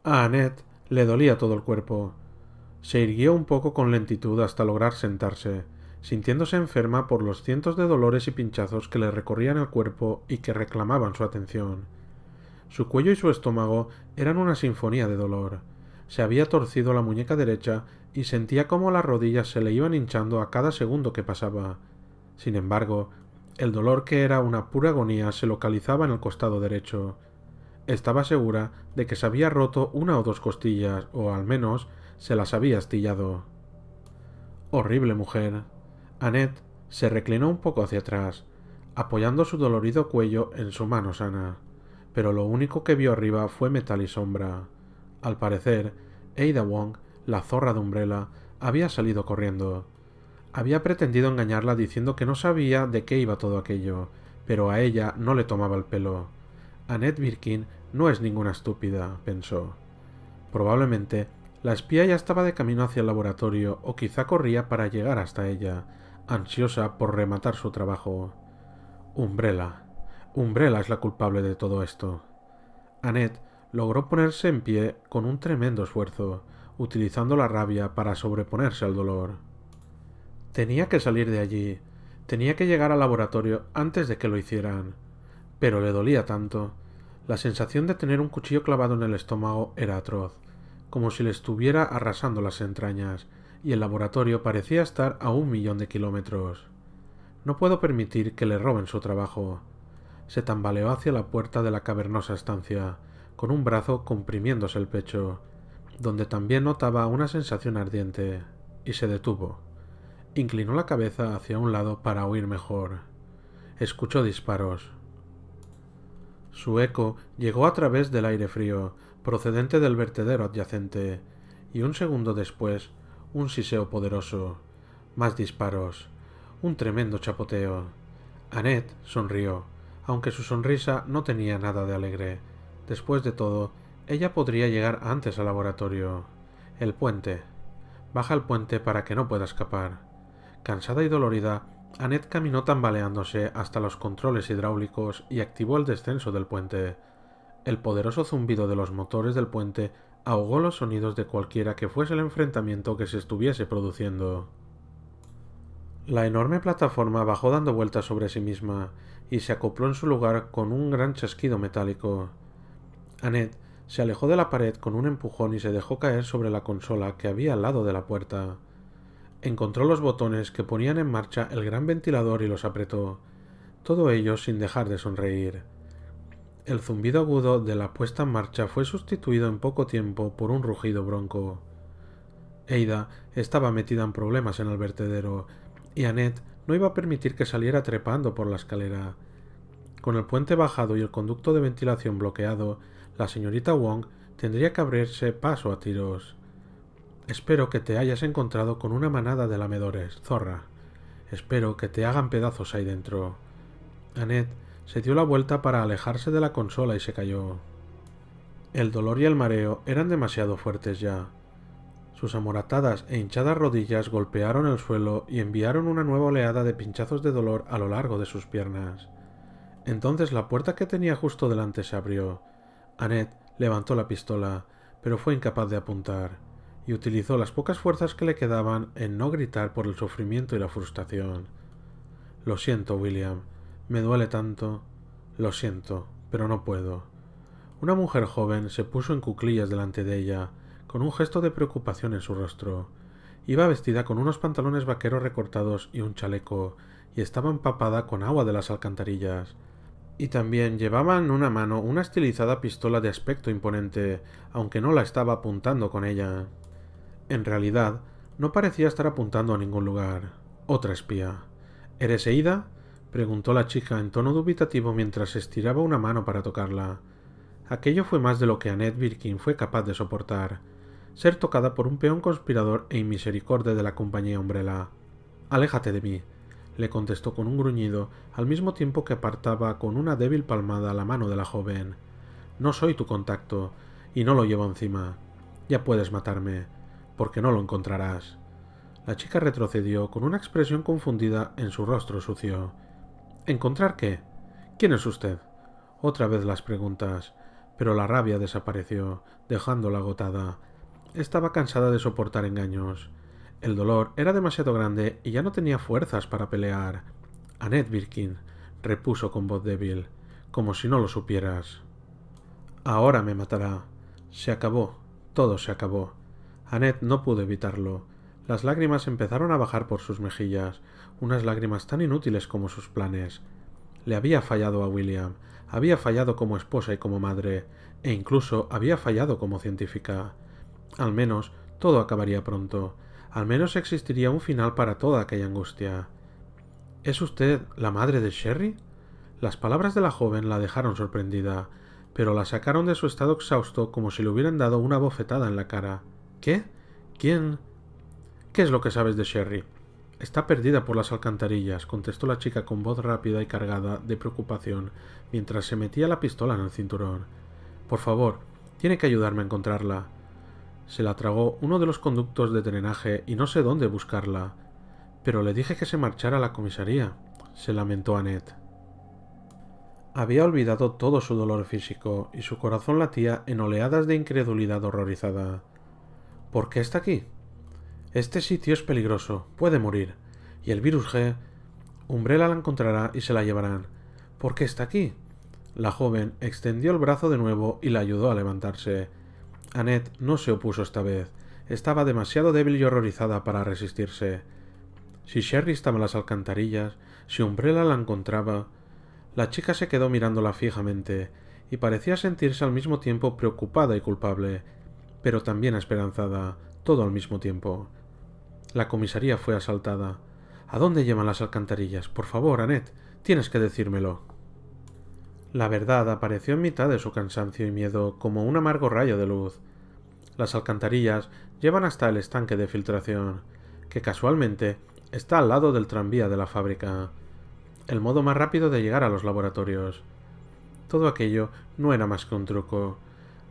A Annette le dolía todo el cuerpo. Se irguió un poco con lentitud hasta lograr sentarse, sintiéndose enferma por los cientos de dolores y pinchazos que le recorrían el cuerpo y que reclamaban su atención. Su cuello y su estómago eran una sinfonía de dolor. Se había torcido la muñeca derecha y sentía cómo las rodillas se le iban hinchando a cada segundo que pasaba. Sin embargo, el dolor, que era una pura agonía, se localizaba en el costado derecho. Estaba segura de que se había roto una o dos costillas, o al menos se las había astillado. Horrible mujer. Annette se reclinó un poco hacia atrás, apoyando su dolorido cuello en su mano sana, pero lo único que vio arriba fue metal y sombra. Al parecer, Ada Wong, la zorra de Umbrella, había salido corriendo. Había pretendido engañarla diciendo que no sabía de qué iba todo aquello, pero a ella no le tomaba el pelo. Annette Birkin no es ninguna estúpida, pensó. Probablemente la espía ya estaba de camino hacia el laboratorio, o quizá corría para llegar hasta ella, ansiosa por rematar su trabajo. Umbrella. Umbrella es la culpable de todo esto. Annette logró ponerse en pie con un tremendo esfuerzo, utilizando la rabia para sobreponerse al dolor. Tenía que salir de allí. Tenía que llegar al laboratorio antes de que lo hicieran. Pero le dolía tanto. La sensación de tener un cuchillo clavado en el estómago era atroz, como si le estuviera arrasando las entrañas, y el laboratorio parecía estar a 1 millón de kilómetros. No puedo permitir que le roben su trabajo. Se tambaleó hacia la puerta de la cavernosa estancia, con un brazo comprimiéndose el pecho, donde también notaba una sensación ardiente, y se detuvo. Inclinó la cabeza hacia un lado para oír mejor. Escuchó disparos. Su eco llegó a través del aire frío, procedente del vertedero adyacente, y un segundo después, un siseo poderoso. Más disparos. Un tremendo chapoteo. Annette sonrió, aunque su sonrisa no tenía nada de alegre. Después de todo, ella podría llegar antes al laboratorio. El puente. Baja el puente para que no pueda escapar. Cansada y dolorida, Annette caminó tambaleándose hasta los controles hidráulicos y activó el descenso del puente. El poderoso zumbido de los motores del puente ahogó los sonidos de cualquiera que fuese el enfrentamiento que se estuviese produciendo. La enorme plataforma bajó dando vueltas sobre sí misma y se acopló en su lugar con un gran chasquido metálico. Annette se alejó de la pared con un empujón y se dejó caer sobre la consola que había al lado de la puerta. Encontró los botones que ponían en marcha el gran ventilador y los apretó, todo ello sin dejar de sonreír. El zumbido agudo de la puesta en marcha fue sustituido en poco tiempo por un rugido bronco. Ada estaba metida en problemas en el vertedero, y Annette no iba a permitir que saliera trepando por la escalera. Con el puente bajado y el conducto de ventilación bloqueado, la señorita Wong tendría que abrirse paso a tiros. Espero que te hayas encontrado con una manada de lamedores, zorra. Espero que te hagan pedazos ahí dentro. Annette se dio la vuelta para alejarse de la consola y se cayó. El dolor y el mareo eran demasiado fuertes ya. Sus amoratadas e hinchadas rodillas golpearon el suelo y enviaron una nueva oleada de pinchazos de dolor a lo largo de sus piernas. Entonces la puerta que tenía justo delante se abrió. Annette levantó la pistola, pero fue incapaz de apuntar, y utilizó las pocas fuerzas que le quedaban en no gritar por el sufrimiento y la frustración. Lo siento, William. Me duele tanto. Lo siento, pero no puedo. Una mujer joven se puso en cuclillas delante de ella, con un gesto de preocupación en su rostro. Iba vestida con unos pantalones vaqueros recortados y un chaleco, y estaba empapada con agua de las alcantarillas. Y también llevaba en una mano una estilizada pistola de aspecto imponente, aunque no la estaba apuntando con ella. En realidad, no parecía estar apuntando a ningún lugar. Otra espía. ¿Eres Ada? Preguntó la chica en tono dubitativo mientras estiraba una mano para tocarla. Aquello fue más de lo que Annette Birkin fue capaz de soportar. Ser tocada por un peón conspirador e inmisericorde de la compañía Umbrella. Aléjate de mí, le contestó con un gruñido, al mismo tiempo que apartaba con una débil palmada la mano de la joven. No soy tu contacto, y no lo llevo encima. Ya puedes matarme, porque no lo encontrarás. La chica retrocedió con una expresión confundida en su rostro sucio. ¿Encontrar qué? ¿Quién es usted? Otra vez las preguntas, pero la rabia desapareció, dejándola agotada. Estaba cansada de soportar engaños. El dolor era demasiado grande y ya no tenía fuerzas para pelear. Annette Birkin, repuso con voz débil, como si no lo supieras. Ahora me matará. Se acabó. Todo se acabó. Annette no pudo evitarlo. Las lágrimas empezaron a bajar por sus mejillas, unas lágrimas tan inútiles como sus planes. Le había fallado a William, había fallado como esposa y como madre, e incluso había fallado como científica. Al menos todo acabaría pronto. Al menos existiría un final para toda aquella angustia. ¿Es usted la madre de Sherry? Las palabras de la joven la dejaron sorprendida, pero la sacaron de su estado exhausto como si le hubieran dado una bofetada en la cara. ¿Qué? ¿Quién? ¿Qué es lo que sabes de Sherry? Está perdida por las alcantarillas, contestó la chica con voz rápida y cargada de preocupación, mientras se metía la pistola en el cinturón. Por favor, tiene que ayudarme a encontrarla. Se la tragó uno de los conductos de drenaje y no sé dónde buscarla. Pero le dije que se marchara a la comisaría, se lamentó Annette. Había olvidado todo su dolor físico y su corazón latía en oleadas de incredulidad horrorizada. ¿Por qué está aquí? Este sitio es peligroso, puede morir. Y el virus G... Umbrella la encontrará y se la llevarán. ¿Por qué está aquí? La joven extendió el brazo de nuevo y la ayudó a levantarse. Annette no se opuso esta vez. Estaba demasiado débil y horrorizada para resistirse. Si Sherry estaba en las alcantarillas, si Umbrella la encontraba... La chica se quedó mirándola fijamente, y parecía sentirse al mismo tiempo preocupada y culpable, pero también esperanzada, todo al mismo tiempo. La comisaría fue asaltada. ¿A dónde llevan las alcantarillas? Por favor, Annette, tienes que decírmelo. La verdad apareció en mitad de su cansancio y miedo como un amargo rayo de luz. Las alcantarillas llevan hasta el estanque de filtración, que casualmente está al lado del tranvía de la fábrica. El modo más rápido de llegar a los laboratorios. Todo aquello no era más que un truco.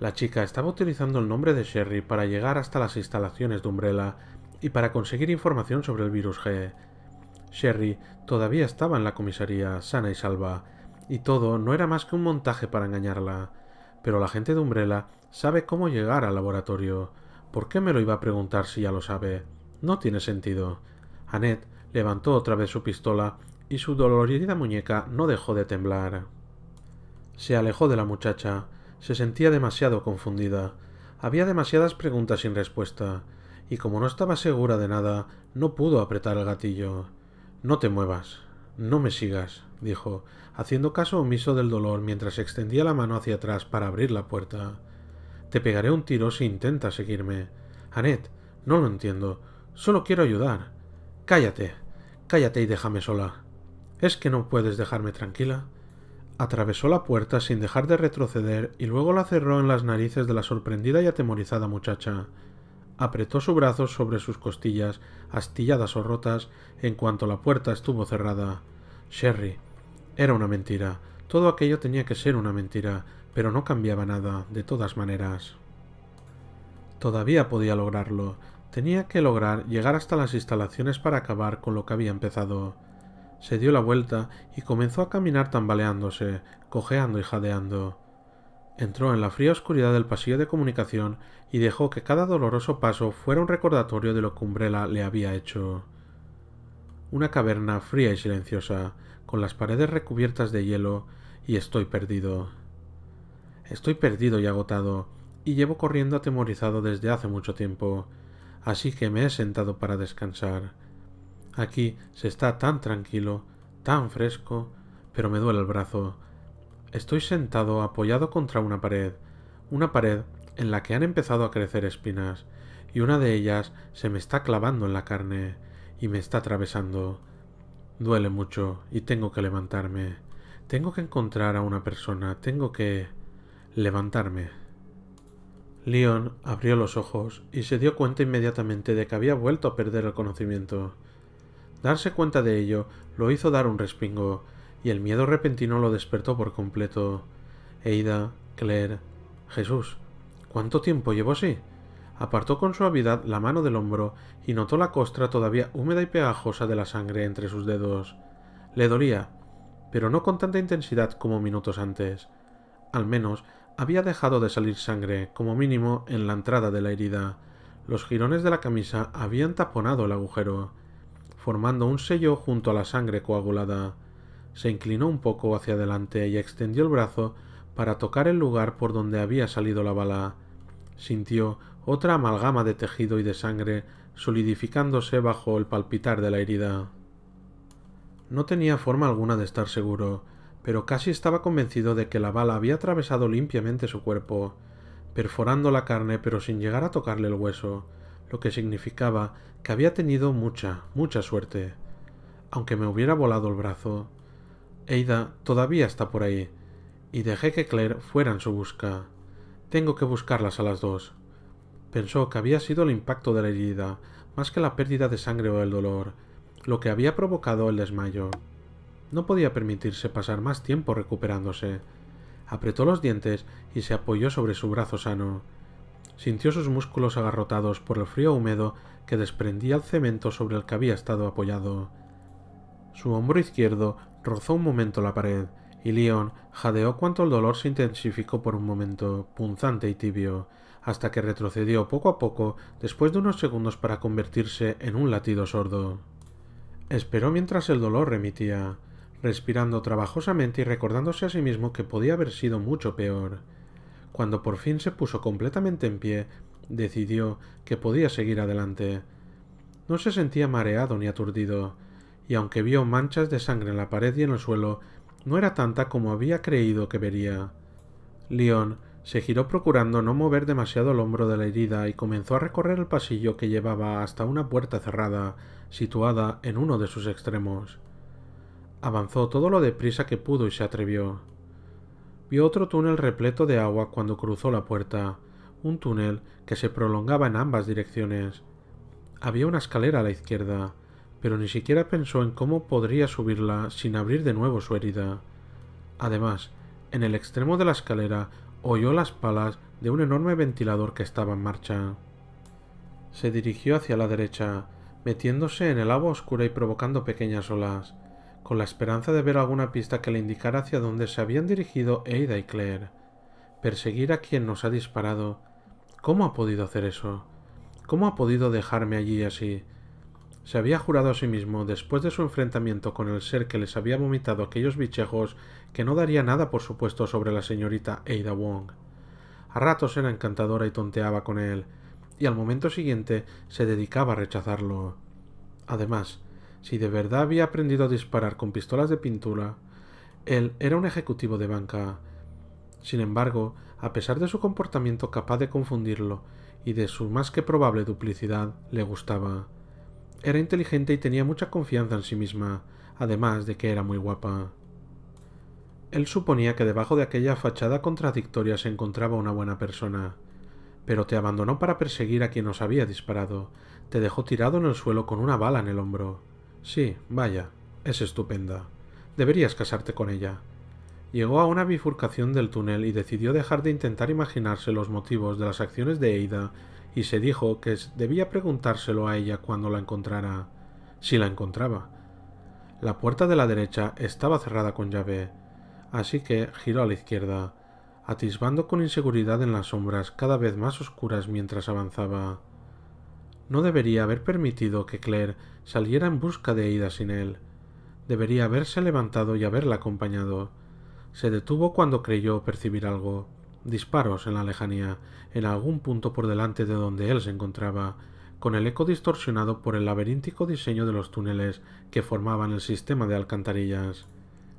La chica estaba utilizando el nombre de Sherry para llegar hasta las instalaciones de Umbrella y para conseguir información sobre el virus G. Sherry todavía estaba en la comisaría, sana y salva, y todo no era más que un montaje para engañarla. Pero la gente de Umbrella sabe cómo llegar al laboratorio. ¿Por qué me lo iba a preguntar si ya lo sabe? No tiene sentido. Annette levantó otra vez su pistola y su dolorida muñeca no dejó de temblar. Se alejó de la muchacha. Se sentía demasiado confundida. Había demasiadas preguntas sin respuesta, y como no estaba segura de nada, no pudo apretar el gatillo. No te muevas. No me sigas, dijo, haciendo caso omiso del dolor mientras extendía la mano hacia atrás para abrir la puerta. Te pegaré un tiro si intentas seguirme. Annette, no lo entiendo. Solo quiero ayudar. Cállate. Cállate y déjame sola. ¿Es que no puedes dejarme tranquila? Atravesó la puerta sin dejar de retroceder y luego la cerró en las narices de la sorprendida y atemorizada muchacha. Apretó su brazo sobre sus costillas, astilladas o rotas, en cuanto la puerta estuvo cerrada. Sherry. Era una mentira. Todo aquello tenía que ser una mentira, pero no cambiaba nada, de todas maneras. Todavía podía lograrlo. Tenía que lograr llegar hasta las instalaciones para acabar con lo que había empezado. Se dio la vuelta y comenzó a caminar tambaleándose, cojeando y jadeando. Entró en la fría oscuridad del pasillo de comunicación y dejó que cada doloroso paso fuera un recordatorio de lo que Umbrella le había hecho. Una caverna fría y silenciosa, con las paredes recubiertas de hielo, y estoy perdido. Estoy perdido y agotado, y llevo corriendo atemorizado desde hace mucho tiempo, así que me he sentado para descansar. Aquí se está tan tranquilo, tan fresco, pero me duele el brazo. Estoy sentado apoyado contra una pared en la que han empezado a crecer espinas, y una de ellas se me está clavando en la carne y me está atravesando. Duele mucho y tengo que levantarme. Tengo que encontrar a una persona, tengo que levantarme. Leon abrió los ojos y se dio cuenta inmediatamente de que había vuelto a perder el conocimiento. Darse cuenta de ello lo hizo dar un respingo, y el miedo repentino lo despertó por completo. Ada, Claire, Jesús, ¿cuánto tiempo llevo así? Apartó con suavidad la mano del hombro y notó la costra todavía húmeda y pegajosa de la sangre entre sus dedos. Le dolía, pero no con tanta intensidad como minutos antes. Al menos Había dejado de salir sangre, como mínimo, en la entrada de la herida. Los jirones de la camisa habían taponado el agujero, formando un sello junto a la sangre coagulada. Se inclinó un poco hacia adelante y extendió el brazo para tocar el lugar por donde había salido la bala. Sintió otra amalgama de tejido y de sangre solidificándose bajo el palpitar de la herida. No tenía forma alguna de estar seguro, pero casi estaba convencido de que la bala había atravesado limpiamente su cuerpo, perforando la carne pero sin llegar a tocarle el hueso, lo que significaba que había tenido mucha suerte. Aunque me hubiera volado el brazo. Ada todavía está por ahí, y dejé que Claire fuera en su busca. Tengo que buscarlas a las dos. Pensó que había sido el impacto de la herida, más que la pérdida de sangre o el dolor, lo que había provocado el desmayo. No podía permitirse pasar más tiempo recuperándose. Apretó los dientes y se apoyó sobre su brazo sano. Sintió sus músculos agarrotados por el frío húmedo que desprendía el cemento sobre el que había estado apoyado. Su hombro izquierdo rozó un momento la pared, y Leon jadeó cuanto el dolor se intensificó por un momento, punzante y tibio, hasta que retrocedió poco a poco después de unos segundos para convertirse en un latido sordo. Esperó mientras el dolor remitía, respirando trabajosamente y recordándose a sí mismo que podía haber sido mucho peor. Cuando por fin se puso completamente en pie, decidió que podía seguir adelante. No se sentía mareado ni aturdido, y aunque vio manchas de sangre en la pared y en el suelo, no era tanta como había creído que vería. Leon se giró procurando no mover demasiado el hombro de la herida y comenzó a recorrer el pasillo que llevaba hasta una puerta cerrada, situada en uno de sus extremos. Avanzó todo lo deprisa que pudo y se atrevió. Vio otro túnel repleto de agua cuando cruzó la puerta, un túnel que se prolongaba en ambas direcciones. Había una escalera a la izquierda, pero ni siquiera pensó en cómo podría subirla sin abrir de nuevo su herida. Además, en el extremo de la escalera oyó las palas de un enorme ventilador que estaba en marcha. Se dirigió hacia la derecha, metiéndose en el agua oscura y provocando pequeñas olas, con la esperanza de ver alguna pista que le indicara hacia dónde se habían dirigido Ada y Claire. Perseguir a quien nos ha disparado. ¿Cómo ha podido hacer eso? ¿Cómo ha podido dejarme allí así? Se había jurado a sí mismo, después de su enfrentamiento con el ser que les había vomitado aquellos bichejos, que no daría nada por supuesto sobre la señorita Ada Wong. A ratos era encantadora y tonteaba con él, y al momento siguiente se dedicaba a rechazarlo. Además, si de verdad había aprendido a disparar con pistolas de pintura, él era un ejecutivo de banca. Sin embargo, a pesar de su comportamiento capaz de confundirlo y de su más que probable duplicidad, le gustaba. Era inteligente y tenía mucha confianza en sí misma, además de que era muy guapa. Él suponía que debajo de aquella fachada contradictoria se encontraba una buena persona, pero te abandonó para perseguir a quien os había disparado. Te dejó tirado en el suelo con una bala en el hombro. Sí, vaya, es estupenda. Deberías casarte con ella. Llegó a una bifurcación del túnel y decidió dejar de intentar imaginarse los motivos de las acciones de Ada y se dijo que debía preguntárselo a ella cuando la encontrara, si la encontraba. La puerta de la derecha estaba cerrada con llave, así que giró a la izquierda, atisbando con inseguridad en las sombras cada vez más oscuras mientras avanzaba. No debería haber permitido que Claire saliera en busca de Ada sin él. Debería haberse levantado y haberla acompañado. Se detuvo cuando creyó percibir algo. Disparos en la lejanía, en algún punto por delante de donde él se encontraba, con el eco distorsionado por el laberíntico diseño de los túneles que formaban el sistema de alcantarillas.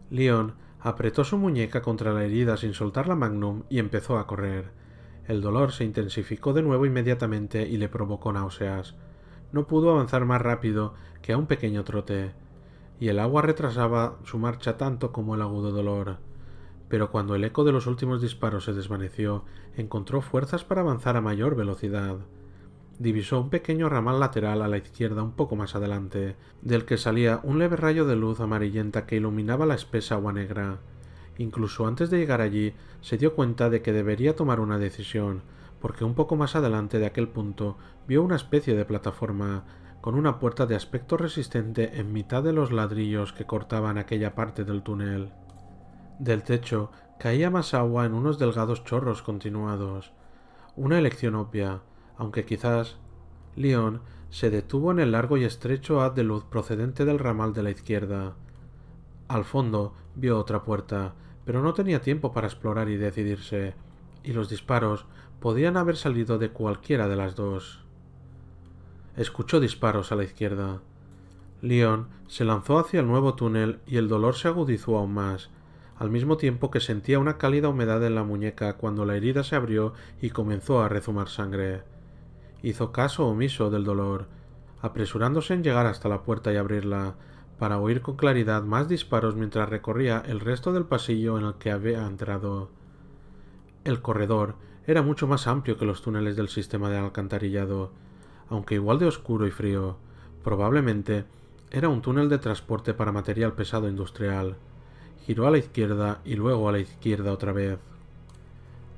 Leon apretó su muñeca contra la herida sin soltar la Magnum y empezó a correr. El dolor se intensificó de nuevo inmediatamente y le provocó náuseas. No pudo avanzar más rápido que a un pequeño trote, y el agua retrasaba su marcha tanto como el agudo dolor. Pero cuando el eco de los últimos disparos se desvaneció, encontró fuerzas para avanzar a mayor velocidad. Divisó un pequeño ramal lateral a la izquierda un poco más adelante, del que salía un leve rayo de luz amarillenta que iluminaba la espesa agua negra. Incluso antes de llegar allí, se dio cuenta de que debería tomar una decisión, porque un poco más adelante de aquel punto vio una especie de plataforma, con una puerta de aspecto resistente en mitad de los ladrillos que cortaban aquella parte del túnel. Del techo Caía más agua en unos delgados chorros continuados. Una elección obvia, aunque quizás. Leon se detuvo en el largo y estrecho haz de luz procedente del ramal de la izquierda. Al fondo vio otra puerta, pero no tenía tiempo para explorar y decidirse, y los disparos podían haber salido de cualquiera de las dos. Escuchó disparos a la izquierda. Leon se lanzó hacia el nuevo túnel y el dolor se agudizó aún más, al mismo tiempo que sentía una cálida humedad en la muñeca cuando la herida se abrió y comenzó a rezumar sangre. Hizo caso omiso del dolor, apresurándose en llegar hasta la puerta y abrirla, para oír con claridad más disparos mientras recorría el resto del pasillo en el que había entrado. El corredor era mucho más amplio que los túneles del sistema de alcantarillado, aunque igual de oscuro y frío. Probablemente era un túnel de transporte para material pesado industrial. Giró a la izquierda y luego a la izquierda otra vez.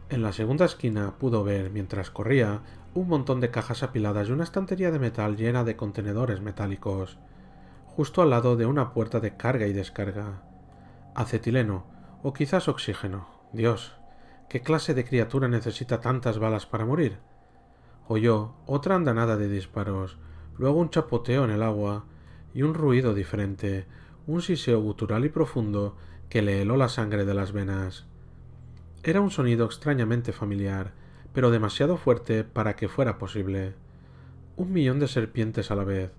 En la segunda esquina pudo ver, mientras corría, un montón de cajas apiladas y una estantería de metal llena de contenedores metálicos, justo al lado de una puerta de carga y descarga. Acetileno, o quizás oxígeno. Dios, ¿qué clase de criatura necesita tantas balas para morir? Oyó otra andanada de disparos, luego un chapoteo en el agua y un ruido diferente, un siseo gutural y profundo que le heló la sangre de las venas. Era un sonido extrañamente familiar, pero demasiado fuerte para que fuera posible. 1 millón de serpientes a la vez.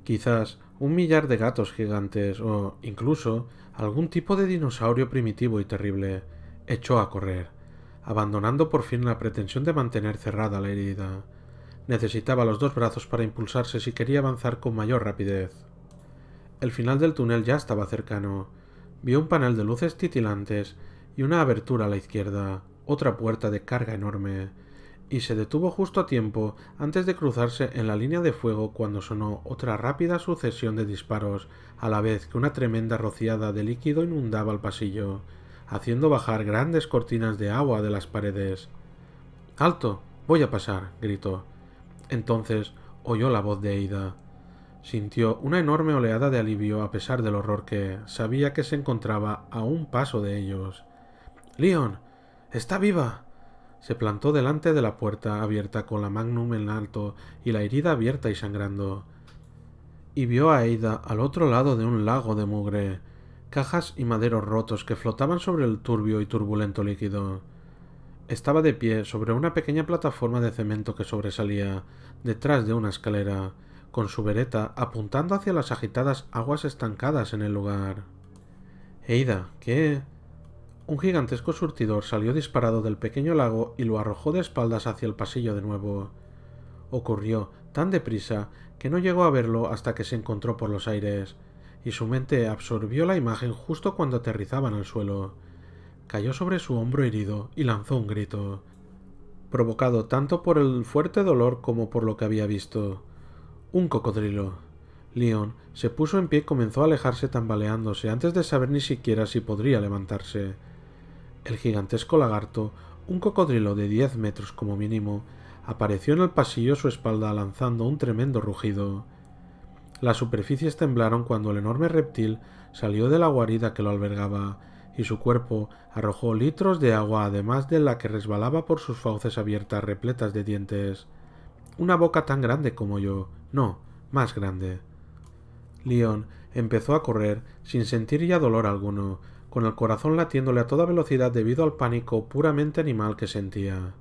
Quizás 1 millar de gatos gigantes o, incluso, algún tipo de dinosaurio primitivo y terrible. Echó a correr, abandonando por fin la pretensión de mantener cerrada la herida. Necesitaba los dos brazos para impulsarse si quería avanzar con mayor rapidez. El final del túnel ya estaba cercano. Vio un panel de luces titilantes y una abertura a la izquierda, otra puerta de carga enorme, y se detuvo justo a tiempo antes de cruzarse en la línea de fuego cuando sonó otra rápida sucesión de disparos, a la vez que una tremenda rociada de líquido inundaba el pasillo, haciendo bajar grandes cortinas de agua de las paredes. ¡Alto! Voy a pasar, gritó. Entonces oyó la voz de Ada. Sintió una enorme oleada de alivio a pesar del horror que sabía que se encontraba a un paso de ellos. —¡Leon! ¡Está viva! Se plantó delante de la puerta abierta con la Magnum en alto y la herida abierta y sangrando. Y vio a Ada al otro lado de un lago de mugre, cajas y maderos rotos que flotaban sobre el turbio y turbulento líquido. Estaba de pie sobre una pequeña plataforma de cemento que sobresalía, detrás de una escalera, con su vereta apuntando hacia las agitadas aguas estancadas en el lugar. —Ada, ¿qué? Un gigantesco surtidor salió disparado del pequeño lago y lo arrojó de espaldas hacia el pasillo de nuevo. Ocurrió tan deprisa que no llegó a verlo hasta que se encontró por los aires, y su mente absorbió la imagen justo cuando aterrizaba en el suelo. Cayó sobre su hombro herido y lanzó un grito, provocado tanto por el fuerte dolor como por lo que había visto. Un cocodrilo. Leon se puso en pie y comenzó a alejarse tambaleándose antes de saber ni siquiera si podría levantarse. El gigantesco lagarto, un cocodrilo de 10 metros como mínimo, apareció en el pasillo a su espalda lanzando un tremendo rugido. Las superficies temblaron cuando el enorme reptil salió de la guarida que lo albergaba, y su cuerpo arrojó litros de agua además de la que resbalaba por sus fauces abiertas repletas de dientes. Una boca tan grande como yo, no, más grande. Leon empezó a correr sin sentir ya dolor alguno, con el corazón latiéndole a toda velocidad debido al pánico puramente animal que sentía.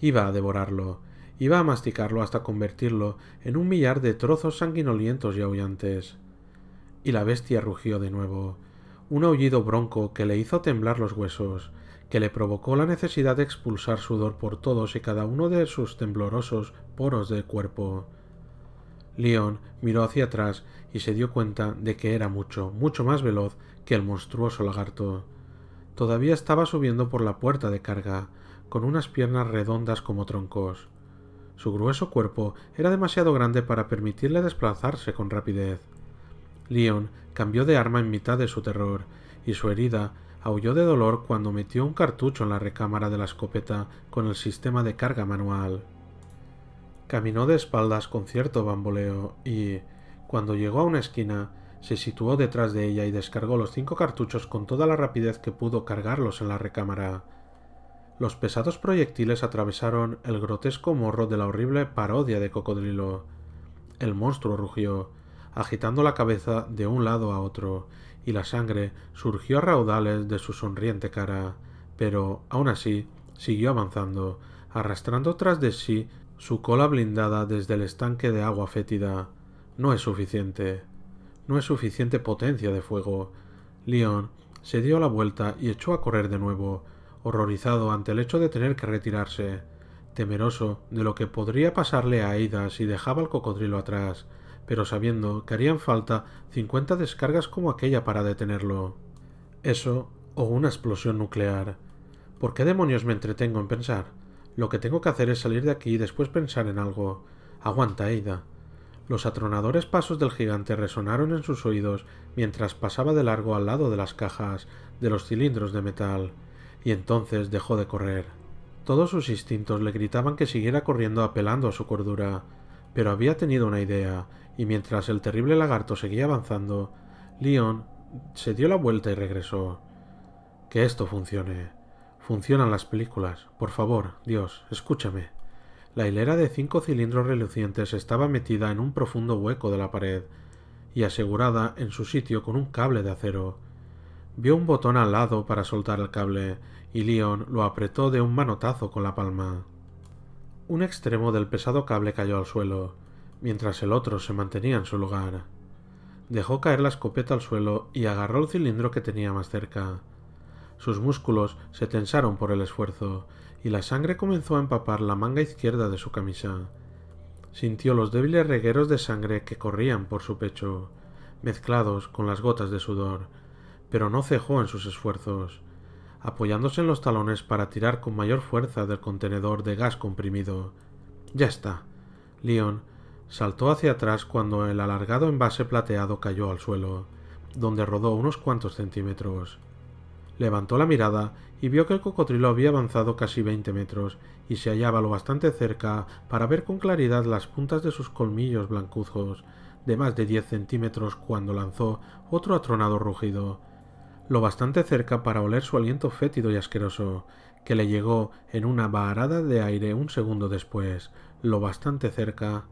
Iba a devorarlo, iba a masticarlo hasta convertirlo en 1 millar de trozos sanguinolientos y aullantes. Y la bestia rugió de nuevo, un aullido bronco que le hizo temblar los huesos, que le provocó la necesidad de expulsar sudor por todos y cada uno de sus temblorosos poros del cuerpo. Leon miró hacia atrás y se dio cuenta de que era mucho, mucho más veloz que el monstruoso lagarto. Todavía estaba subiendo por la puerta de carga, con unas piernas redondas como troncos. Su grueso cuerpo era demasiado grande para permitirle desplazarse con rapidez. Leon cambió de arma en mitad de su terror, y su herida aulló de dolor cuando metió un cartucho en la recámara de la escopeta con el sistema de carga manual. Caminó de espaldas con cierto bamboleo y, cuando llegó a una esquina, Se situó detrás de ella y descargó los 5 cartuchos con toda la rapidez que pudo cargarlos en la recámara. Los pesados proyectiles atravesaron el grotesco morro de la horrible parodia de cocodrilo. El monstruo rugió, agitando la cabeza de un lado a otro, y la sangre surgió a raudales de su sonriente cara, pero, aún así, siguió avanzando, arrastrando tras de sí su cola blindada desde el estanque de agua fétida. No es suficiente. No es suficiente potencia de fuego. Leon se dio la vuelta y echó a correr de nuevo, horrorizado ante el hecho de tener que retirarse, temeroso de lo que podría pasarle a Aida si dejaba al cocodrilo atrás, pero sabiendo que harían falta 50 descargas como aquella para detenerlo. Eso o una explosión nuclear. ¿Por qué demonios me entretengo en pensar? Lo que tengo que hacer es salir de aquí y después pensar en algo. Aguanta, Aida. Los atronadores pasos del gigante resonaron en sus oídos mientras pasaba de largo al lado de las cajas, de los cilindros de metal, y entonces dejó de correr. Todos sus instintos le gritaban que siguiera corriendo apelando a su cordura, pero había tenido una idea, y mientras el terrible lagarto seguía avanzando, Leon se dio la vuelta y regresó. Que esto funcione. Funcionan las películas. Por favor, Dios, escúchame. La hilera de 5 cilindros relucientes estaba metida en un profundo hueco de la pared y asegurada en su sitio con un cable de acero. Vio un botón al lado para soltar el cable y Leon lo apretó de un manotazo con la palma. Un extremo del pesado cable cayó al suelo, mientras el otro se mantenía en su lugar. Dejó caer la escopeta al suelo y agarró el cilindro que tenía más cerca. Sus músculos se tensaron por el esfuerzo, y la sangre comenzó a empapar la manga izquierda de su camisa. Sintió los débiles regueros de sangre que corrían por su pecho, mezclados con las gotas de sudor, pero no cejó en sus esfuerzos, apoyándose en los talones para tirar con mayor fuerza del contenedor de gas comprimido. Ya está. Leon saltó hacia atrás cuando el alargado envase plateado cayó al suelo, donde rodó unos cuantos centímetros. Levantó la mirada y vio que el cocodrilo había avanzado casi 20 metros y se hallaba lo bastante cerca para ver con claridad las puntas de sus colmillos blancuzcos de más de 10 centímetros cuando lanzó otro atronado rugido, lo bastante cerca para oler su aliento fétido y asqueroso, que le llegó en una vaharada de aire un segundo después, lo bastante cerca.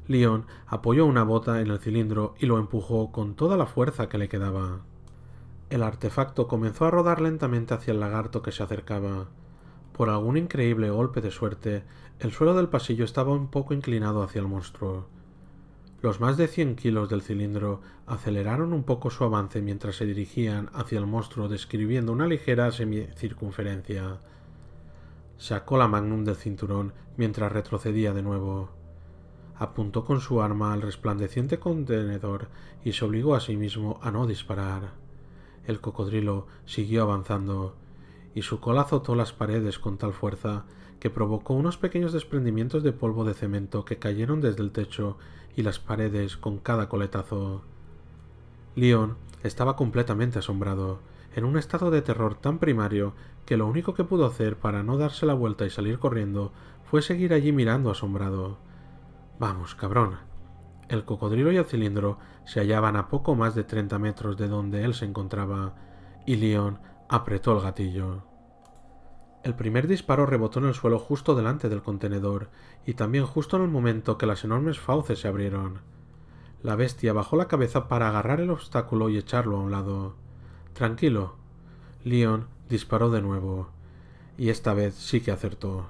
Leon apoyó una bota en el cilindro y lo empujó con toda la fuerza que le quedaba. El artefacto comenzó a rodar lentamente hacia el lagarto que se acercaba. Por algún increíble golpe de suerte, el suelo del pasillo estaba un poco inclinado hacia el monstruo. Los más de 100 kilos del cilindro aceleraron un poco su avance mientras se dirigían hacia el monstruo describiendo una ligera semicircunferencia. Sacó la Magnum del cinturón mientras retrocedía de nuevo. Apuntó con su arma al resplandeciente contenedor y se obligó a sí mismo a no disparar. El cocodrilo siguió avanzando, y su cola azotó las paredes con tal fuerza que provocó unos pequeños desprendimientos de polvo de cemento que cayeron desde el techo y las paredes con cada coletazo. Leon estaba completamente asombrado, en un estado de terror tan primario que lo único que pudo hacer para no darse la vuelta y salir corriendo fue seguir allí mirando asombrado. Vamos, cabrón. El cocodrilo y el cilindro se hallaban a poco más de 30 metros de donde él se encontraba, y Leon apretó el gatillo. El primer disparo rebotó en el suelo justo delante del contenedor, y también justo en el momento que las enormes fauces se abrieron. La bestia bajó la cabeza para agarrar el obstáculo y echarlo a un lado. Tranquilo. Leon disparó de nuevo, y esta vez sí que acertó.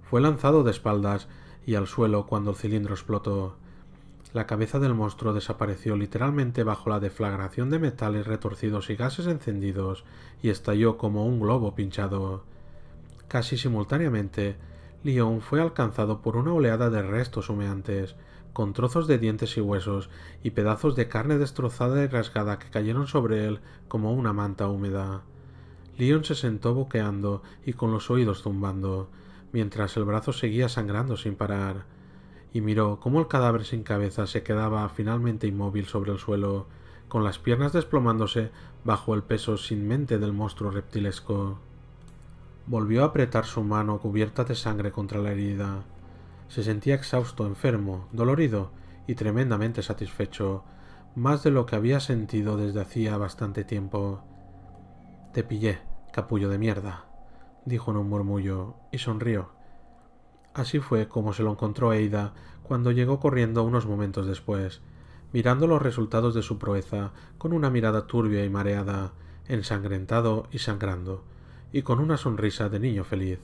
Fue lanzado de espaldas y al suelo cuando el cilindro explotó. La cabeza del monstruo desapareció literalmente bajo la deflagración de metales retorcidos y gases encendidos y estalló como un globo pinchado. Casi simultáneamente, Leon fue alcanzado por una oleada de restos humeantes, con trozos de dientes y huesos y pedazos de carne destrozada y rasgada que cayeron sobre él como una manta húmeda. Leon se sentó boqueando y con los oídos zumbando, mientras el brazo seguía sangrando sin parar, y miró cómo el cadáver sin cabeza se quedaba finalmente inmóvil sobre el suelo, con las piernas desplomándose bajo el peso sin mente del monstruo reptilesco. Volvió a apretar su mano cubierta de sangre contra la herida. Se sentía exhausto, enfermo, dolorido y tremendamente satisfecho. más de lo que había sentido desde hacía bastante tiempo. «Te pillé, capullo de mierda», dijo en un murmullo, y sonrió. Así fue como se lo encontró Ada cuando llegó corriendo unos momentos después, mirando los resultados de su proeza con una mirada turbia y mareada, ensangrentado y sangrando, y con una sonrisa de niño feliz.